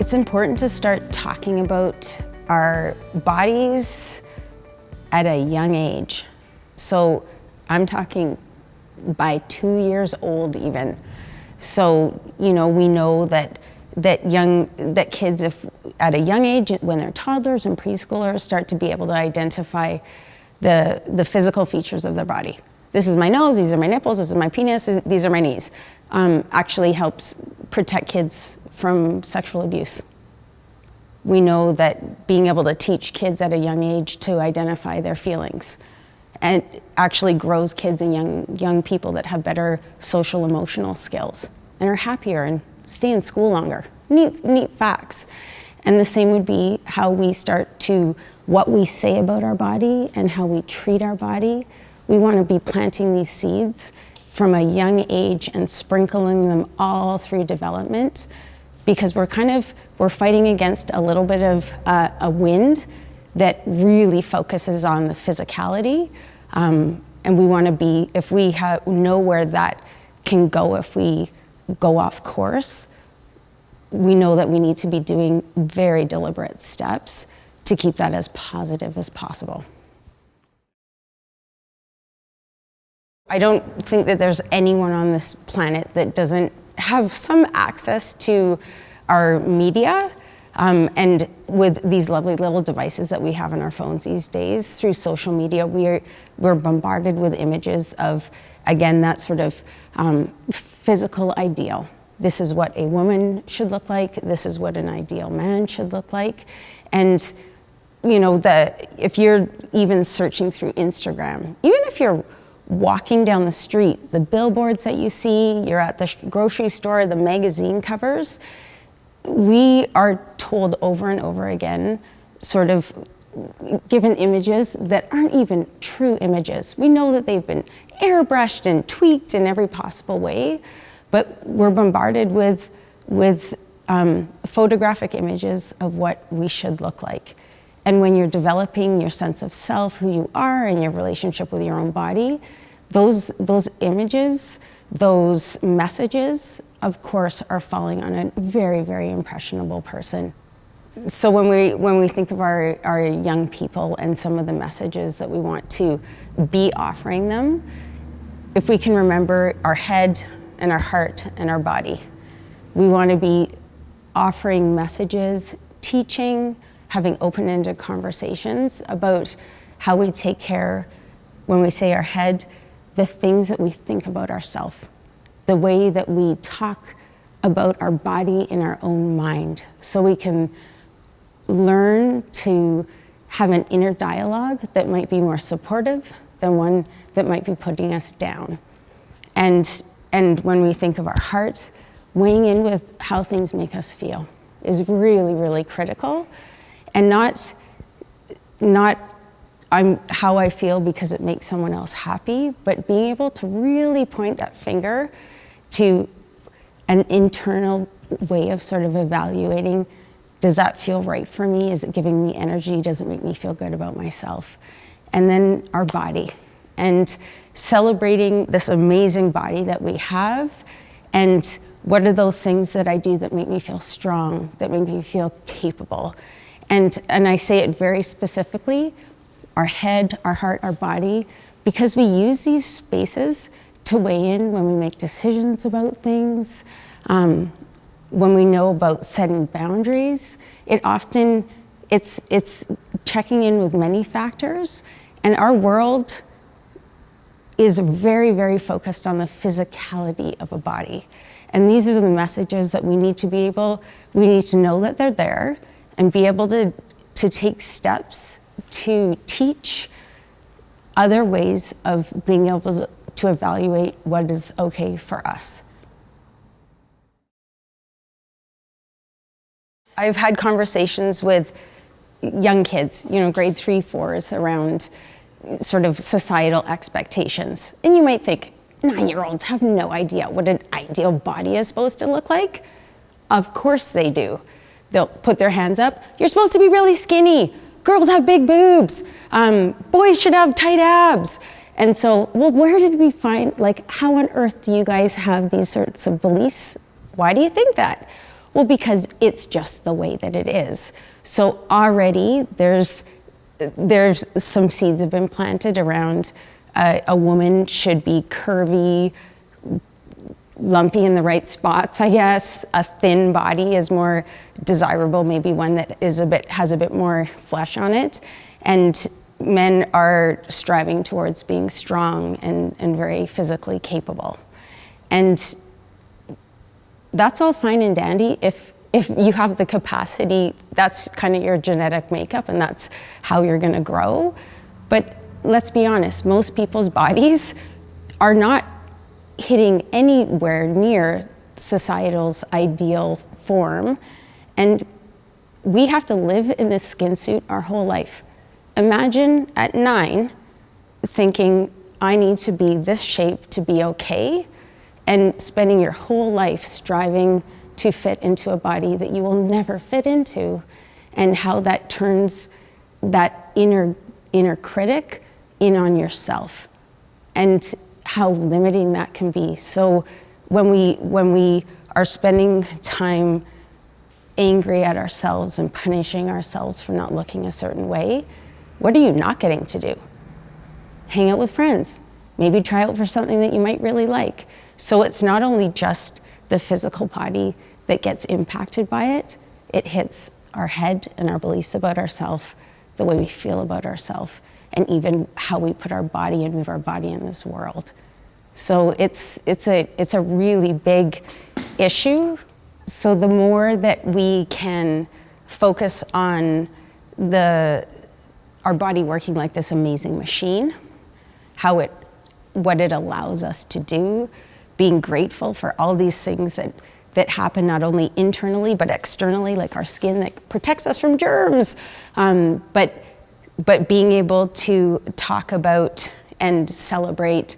It's important to start talking about our bodies at a young age. So I'm talking by 2 years old even. So, we know that kids, if at a young age, when they're toddlers and preschoolers, start to be able to identify the physical features of their body. This is my nose, these are my nipples, this is my penis, these are my knees. Actually helps protect kids from sexual abuse. We know that being able to teach kids at a young age to identify their feelings and actually grows kids and young people that have better social emotional skills and are happier and stay in school longer. Neat facts. And the same would be how we start to, what we say about our body and how we treat our body. We want to be planting these seeds from a young age and sprinkling them all through development, because we're fighting against a little bit of a wind that really focuses on the physicality. And we want to be, if we know where that can go, if we go off course, we know that we need to be doing very deliberate steps to keep that as positive as possible. I don't think that there's anyone on this planet that doesn't have some access to our media, and with these lovely little devices that we have on our phones these days, through social media, we're bombarded with images of, again, that sort of physical ideal. This is what a woman should look like. This is what an ideal man should look like. And if you're even searching through Instagram, even if you're walking down the street, the billboards that you see, you're at the grocery store, the magazine covers, we are told over and over again, sort of given images that aren't even true images. We know that they've been airbrushed and tweaked in every possible way, but we're bombarded with photographic images of what we should look like. And when you're developing your sense of self, who you are, and your relationship with your own body, those images, those messages, of course, are falling on a very, very impressionable person. So when we think of our young people and some of the messages that we want to be offering them, if we can remember our head and our heart and our body, we want to be offering messages, teaching, having open-ended conversations about how we take care, when we say our head, the things that we think about ourselves, the way that we talk about our body in our own mind, so we can learn to have an inner dialogue that might be more supportive than one that might be putting us down. And when we think of our heart, weighing in with how things make us feel is really, really critical. And not how I feel because it makes someone else happy, but being able to really point that finger to an internal way of sort of evaluating, does that feel right for me? Is it giving me energy? Does it make me feel good about myself? And then our body, and celebrating this amazing body that we have, and what are those things that I do that make me feel strong, that make me feel capable? And I say it very specifically, our head, our heart, our body, because we use these spaces to weigh in when we make decisions about things, when we know about setting boundaries. It's checking in with many factors, and our world is very, very focused on the physicality of a body. And these are the messages that we need to know that they're there, and be able to take steps to teach other ways of being able to evaluate what is okay for us. I've had conversations with young kids, grade 3, 4s, around sort of societal expectations. And you might think, 9-year-olds have no idea what an ideal body is supposed to look like. Of course they do. They'll put their hands up. You're supposed to be really skinny. Girls have big boobs. Boys should have tight abs. And so, where did we find, how on earth do you guys have these sorts of beliefs? Why do you think that? Well, because it's just the way that it is. So already there's some seeds have been planted around a woman should be curvy, lumpy in the right spots, I guess. A thin body is more desirable, maybe one that has a bit more flesh on it. And men are striving towards being strong and very physically capable. And that's all fine and dandy if you have the capacity. That's kind of your genetic makeup, and that's how you're going to grow. But let's be honest, most people's bodies are not hitting anywhere near societal's ideal form, and we have to live in this skin suit our whole life. Imagine at 9 thinking, I need to be this shape to be okay, and spending your whole life striving to fit into a body that you will never fit into, and how that turns that inner critic in on yourself, and how limiting that can be. So when we are spending time angry at ourselves and punishing ourselves for not looking a certain way, what are you not getting to do? Hang out with friends. Maybe try out for something that you might really like. So it's not only just the physical body that gets impacted by it, it hits our head and our beliefs about ourselves, the way we feel about ourselves, and even how we put our body and move our body in this world. So it's a really big issue. So the more that we can focus on our body working like this amazing machine, what it allows us to do, being grateful for all these things that happen not only internally but externally, like our skin that protects us from germs, but being able to talk about and celebrate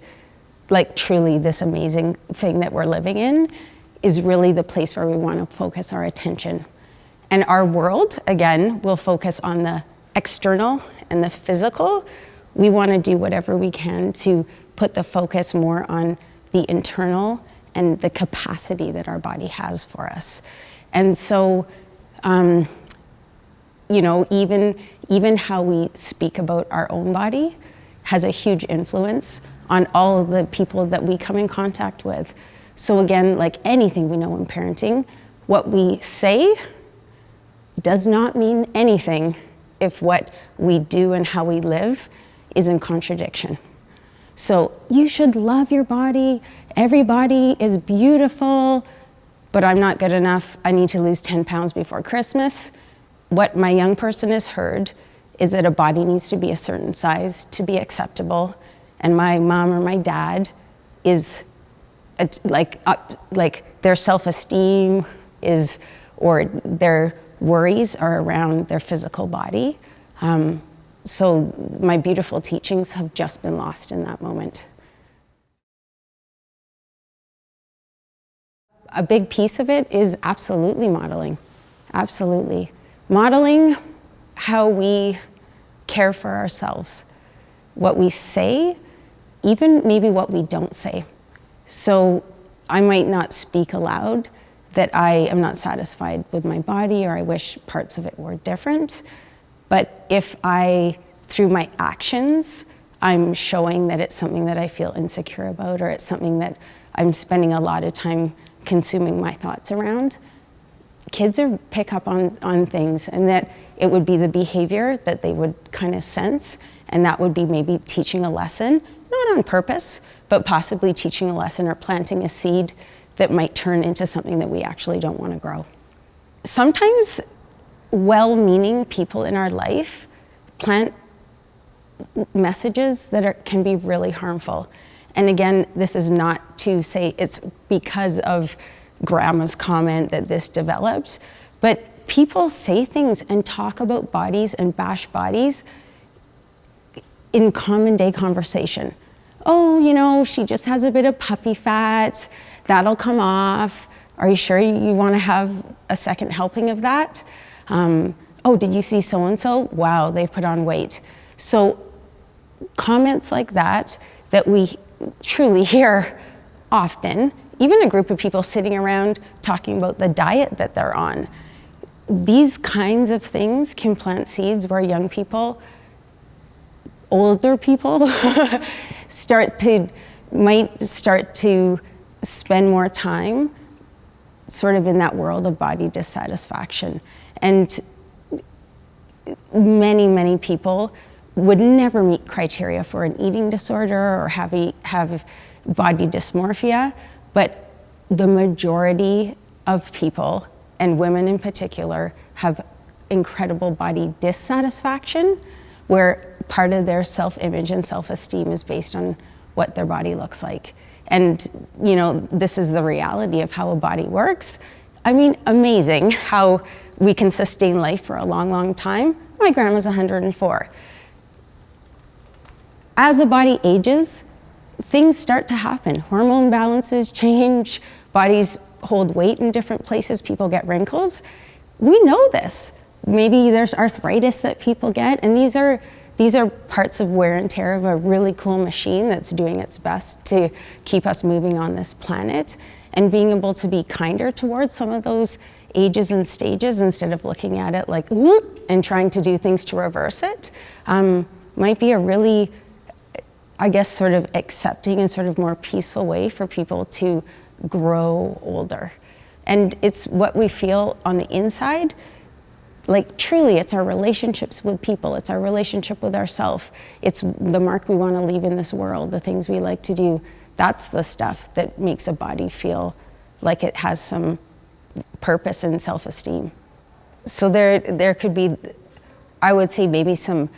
like truly this amazing thing that we're living in is really the place where we want to focus our attention. And our world, again, will focus on the external and the physical. We want to do whatever we can to put the focus more on the internal and the capacity that our body has for us. And so, even how we speak about our own body has a huge influence on all of the people that we come in contact with. So again, like anything we know in parenting, what we say does not mean anything if what we do and how we live is in contradiction. So you should love your body. Every body is beautiful, but I'm not good enough. I need to lose 10 pounds before Christmas. What my young person has heard is that a body needs to be a certain size to be acceptable. And my mom or my dad is like their self-esteem or their worries are around their physical body. So my beautiful teachings have just been lost in that moment. A big piece of it is absolutely modeling. Absolutely. Modeling how we care for ourselves, what we say, even maybe what we don't say. So I might not speak aloud that I am not satisfied with my body or I wish parts of it were different. But if through my actions, I'm showing that it's something that I feel insecure about, or it's something that I'm spending a lot of time consuming my thoughts around, kids pick up on things, and that it would be the behavior that they would kind of sense, and that would be maybe teaching a lesson, not on purpose, but possibly teaching a lesson or planting a seed that might turn into something that we actually don't want to grow. Sometimes well-meaning people in our life plant messages that can be really harmful. And again, this is not to say it's because of grandma's comment that this developed, but people say things and talk about bodies and bash bodies in common day conversation. Oh, she just has a bit of puppy fat, that'll come off. Are you sure you want to have a second helping of that? Oh, did you see so-and-so? Wow, they've put on weight. So comments like that we truly hear often even a group of people sitting around talking about the diet that they're on. These kinds of things can plant seeds where young people, older people, might start to spend more time sort of in that world of body dissatisfaction. And many people would never meet criteria for an eating disorder or have body dysmorphia, but the majority of people, and women in particular, have incredible body dissatisfaction, where part of their self-image and self-esteem is based on what their body looks like. And this is the reality of how a body works. I mean, amazing how we can sustain life for a long time. My grandma's 104. As a body ages, things start to happen. Hormone balances change, bodies hold weight in different places, people get wrinkles. We know this. Maybe there's arthritis that people get, and these are parts of wear and tear of a really cool machine that's doing its best to keep us moving on this planet, and being able to be kinder towards some of those ages and stages instead of looking at it like, and trying to do things to reverse it, might be a really, I guess, sort of accepting and sort of more peaceful way for people to grow older. And it's what we feel on the inside. Like, truly, it's our relationships with people. It's our relationship with ourselves. It's the mark we want to leave in this world, the things we like to do. That's the stuff that makes a body feel like it has some purpose and self-esteem. So there could be, I would say, maybe some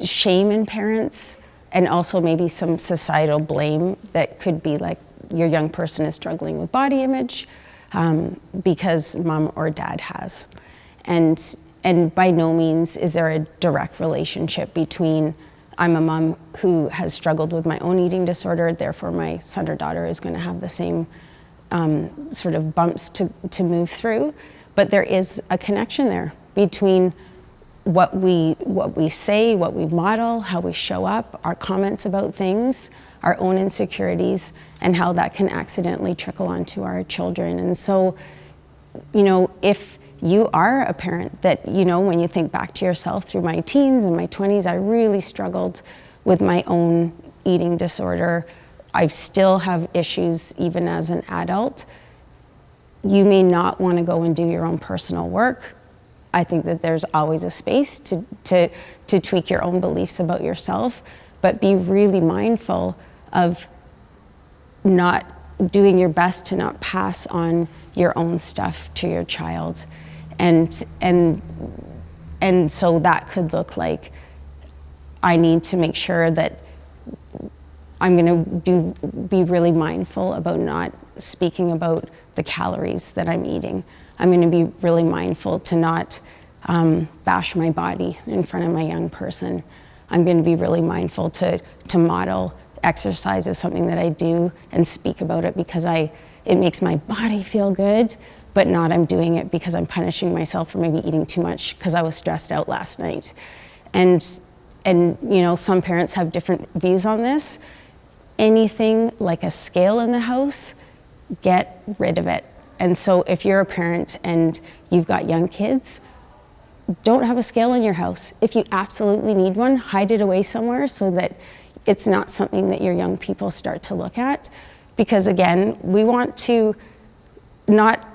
shame in parents, and also maybe some societal blame that could be like, your young person is struggling with body image because mom or dad has. And by no means is there a direct relationship between, I'm a mom who has struggled with my own eating disorder, therefore my son or daughter is going to have the same sort of bumps to move through. But there is a connection there between what we say, what we model, how we show up, our comments about things, our own insecurities, and how that can accidentally trickle onto our children. And so, if you are a parent that, when you think back to yourself, through my teens and my 20s, I really struggled with my own eating disorder. I still have issues even as an adult. You may not want to go and do your own personal work. I think that there's always a space to tweak your own beliefs about yourself, but be really mindful of not doing your best to not pass on your own stuff to your child. And so that could look like, I need to make sure that I'm going to be really mindful about not speaking about the calories that I'm eating. I'm going to be really mindful to not bash my body in front of my young person. I'm going to be really mindful to model exercise as something that I do and speak about it because it makes my body feel good, but not I'm doing it because I'm punishing myself for maybe eating too much because I was stressed out last night. And some parents have different views on this. Anything like a scale in the house, get rid of it. And so if you're a parent and you've got young kids, don't have a scale in your house. If you absolutely need one, hide it away somewhere so that it's not something that your young people start to look at. Because again, we want to not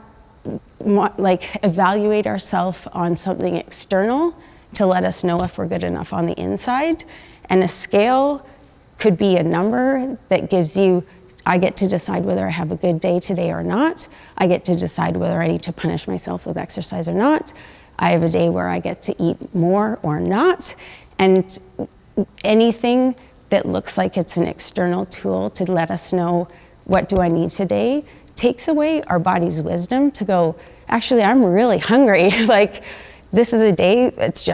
evaluate ourselves on something external to let us know if we're good enough on the inside. And a scale could be a number that gives you, I get to decide whether I have a good day today or not. I get to decide whether I need to punish myself with exercise or not. I have a day where I get to eat more or not. And anything that looks like it's an external tool to let us know what do I need today takes away our body's wisdom to go, actually, I'm really hungry. Like, this is a day,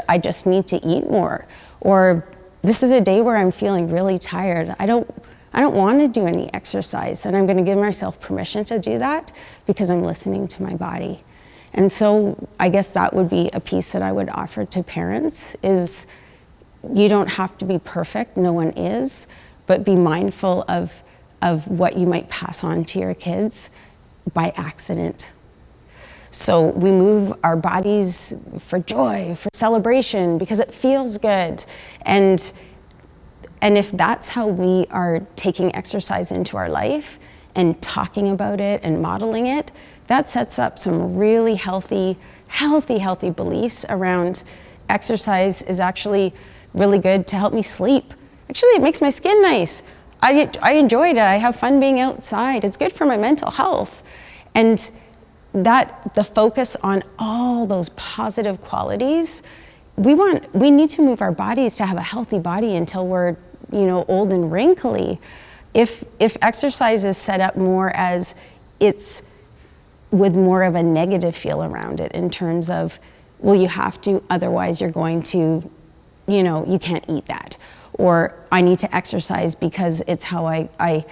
I just need to eat more. Or this is a day where I'm feeling really tired. I don't want to do any exercise, and I'm going to give myself permission to do that because I'm listening to my body. And so I guess that would be a piece that I would offer to parents is, you don't have to be perfect, no one is, but be mindful of of what you might pass on to your kids by accident. So we move our bodies for joy, for celebration, because it feels good. And if that's how we are taking exercise into our life and talking about it and modeling it, that sets up some really healthy beliefs around exercise is actually really good to help me sleep. Actually, it makes my skin nice. I enjoyed it. I have fun being outside. It's good for my mental health. And that the focus on all those positive qualities, we need to move our bodies to have a healthy body until we're, old and wrinkly. If exercise is set up more as it's with more of a negative feel around it in terms of, well, you have to, otherwise you're going to, you can't eat that. Or I need to exercise because it's how I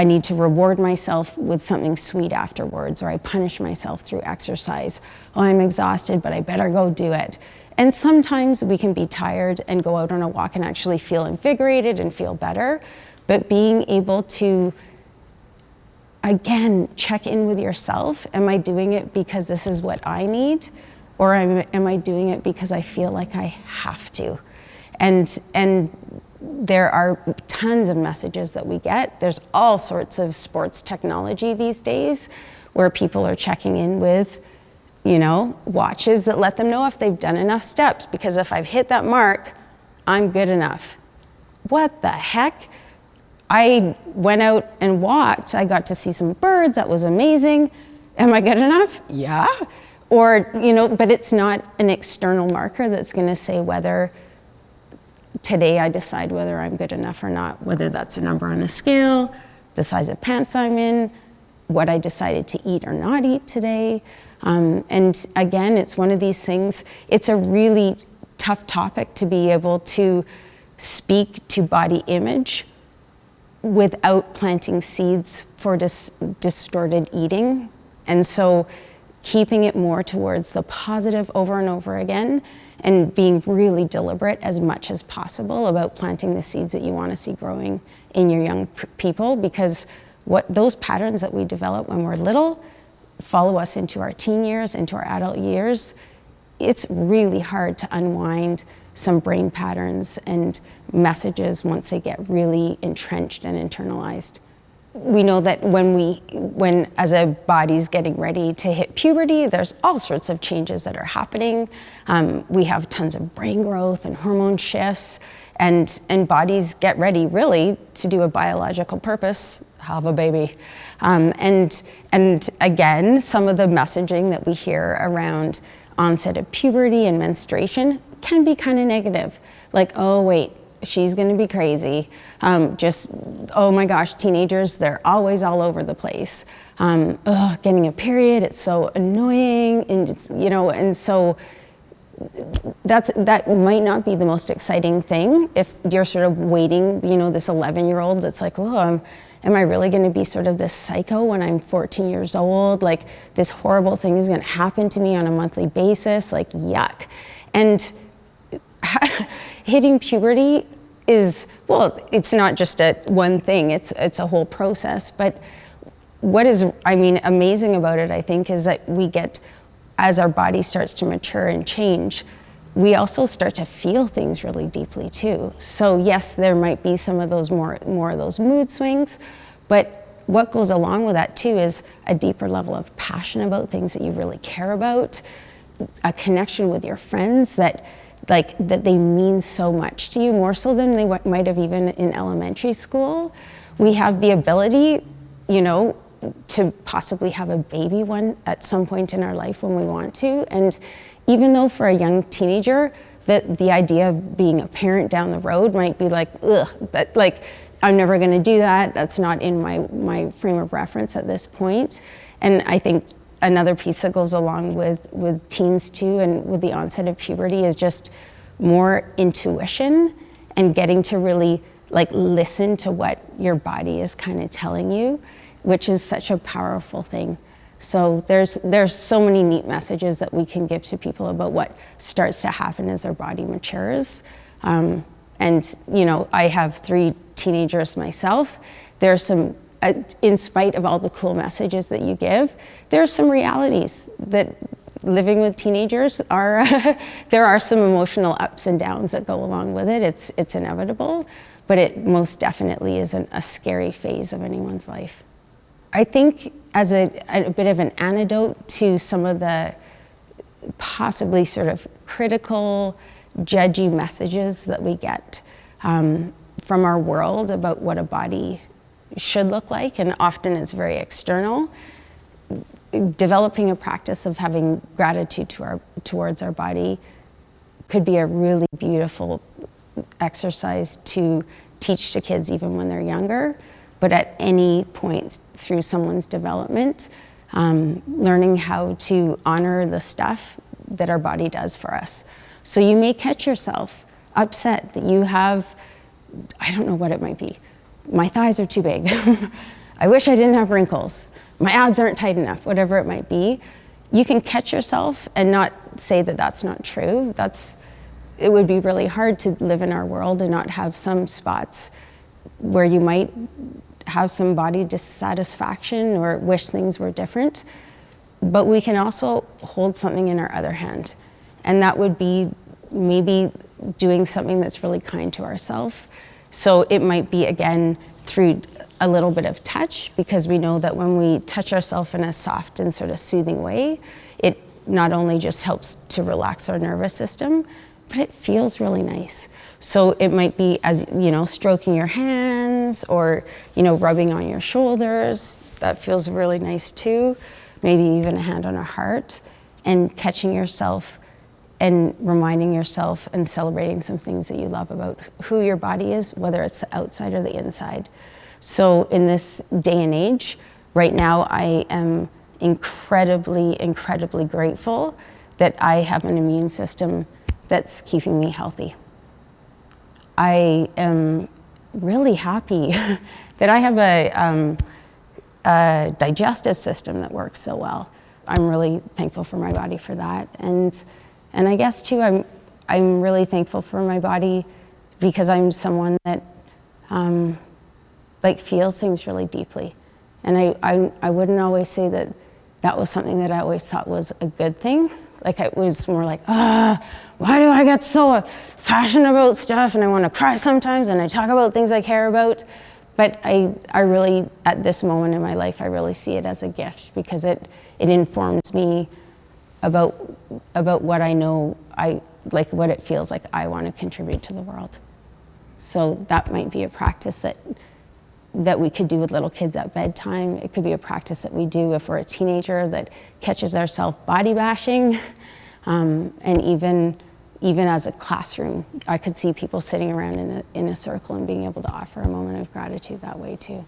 need to reward myself with something sweet afterwards, or I punish myself through exercise. Oh, I'm exhausted, but I better go do it. And sometimes we can be tired and go out on a walk and actually feel invigorated and feel better. But being able to, again, check in with yourself. Am I doing it because this is what I need? Or am I doing it because I feel like I have to? And there are tons of messages that we get. There's all sorts of sports technology these days where people are checking in with, watches that let them know if they've done enough steps, because if I've hit that mark, I'm good enough. What the heck? I went out and walked. I got to see some birds. That was amazing. Am I good enough? Yeah. Or, but it's not an external marker that's going to say whether today I decide whether I'm good enough or not, whether that's a number on a scale, the size of pants I'm in, what I decided to eat or not eat today. And again, it's one of these things, it's a really tough topic to be able to speak to body image without planting seeds for distorted eating. And so keeping it more towards the positive over and over again, and being really deliberate as much as possible about planting the seeds that you want to see growing in your young people, because what those patterns that we develop when we're little follow us into our teen years, into our adult years. It's really hard to unwind some brain patterns and messages once they get really entrenched and internalized. We know that when as a body's getting ready to hit puberty, there's all sorts of changes that are happening. We have tons of brain growth and hormone shifts, and bodies get ready really to do a biological purpose, have a baby. And again, some of the messaging that we hear around onset of puberty and menstruation can be kind of negative. Like, oh wait, she's gonna be crazy. Oh my gosh, teenagers, they're always all over the place. Getting a period, it's so annoying, and and so that might not be the most exciting thing if you're sort of waiting, this 11-year-old that's like, oh, am I really gonna be sort of this psycho when I'm 14 years old? Like, this horrible thing is gonna happen to me on a monthly basis, like, yuck. And hitting puberty is, well, it's not just one thing, it's a whole process. But what is, amazing about it, I think, is that we get, as our body starts to mature and change, we also start to feel things really deeply too. So yes, there might be some of those more of those mood swings, but what goes along with that too is a deeper level of passion about things that you really care about, a connection with your friends that they mean so much to you, more so than they might have even in elementary school. We have the ability, to possibly have a baby one at some point in our life when we want to. And even though for a young teenager, the idea of being a parent down the road might be like, ugh, but like, I'm never gonna do that. That's not in my frame of reference at this point. And I think another piece that goes along with teens too, and with the onset of puberty, is just more intuition and getting to really listen to what your body is kind of telling you, which is such a powerful thing. So there's so many neat messages that we can give to people about what starts to happen as their body matures. And I have 3 teenagers myself. There are some, in spite of all the cool messages that you give, there are some realities that living with teenagers are, there are some emotional ups and downs that go along with it. It's inevitable, but it most definitely isn't a scary phase of anyone's life. I think as a bit of an antidote to some of the possibly sort of critical, judgy messages that we get from our world about what a body should look like, and often it's very external. Developing a practice of having gratitude towards our body could be a really beautiful exercise to teach to kids even when they're younger, but at any point through someone's development, learning how to honor the stuff that our body does for us. So you may catch yourself upset that you have, I don't know what it might be, my thighs are too big. I wish I didn't have wrinkles. My abs aren't tight enough, whatever it might be. You can catch yourself and not say that that's not true. It would be really hard to live in our world and not have some spots where you might have some body dissatisfaction or wish things were different. But we can also hold something in our other hand. And that would be maybe doing something that's really kind to ourselves. So it might be, again, through a little bit of touch, because we know that when we touch ourselves in a soft and sort of soothing way, it not only just helps to relax our nervous system, but it feels really nice. So it might be, as you know, stroking your hands or, you know, rubbing on your shoulders. That feels really nice too. Maybe even a hand on a heart, and catching yourself and reminding yourself and celebrating some things that you love about who your body is, whether it's the outside or the inside. So in this day and age, right now, I am incredibly, incredibly grateful that I have an immune system that's keeping me healthy. I am really happy that I have a digestive system that works so well. I'm really thankful for my body for that. And I guess too, I'm really thankful for my body because I'm someone that like feels things really deeply. And I wouldn't always say that that was something that I always thought was a good thing. Like it was more like, why do I get so passionate about stuff and I want to cry sometimes and I talk about things I care about. But I really, at this moment in my life, I really see it as a gift because it informs me about what I know, like what it feels like I want to contribute to the world. So that might be a practice that we could do with little kids at bedtime. It could be a practice that we do if we're a teenager that catches ourselves body bashing. And even as a classroom, I could see people sitting around in a circle and being able to offer a moment of gratitude that way too.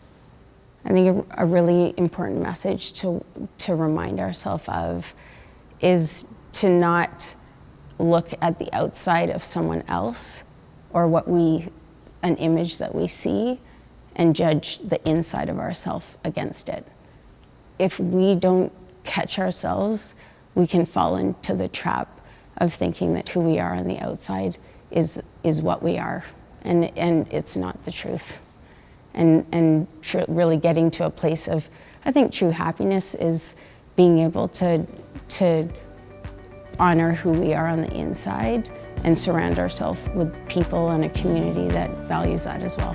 I think a really important message to remind ourselves of is to not look at the outside of someone else or an image that we see and judge the inside of ourselves against it. If we don't catch ourselves, we can fall into the trap of thinking that who we are on the outside is what we are, and it's not the truth. And really getting to a place of, I think true happiness is being able to honor who we are on the inside and surround ourselves with people and a community that values that as well.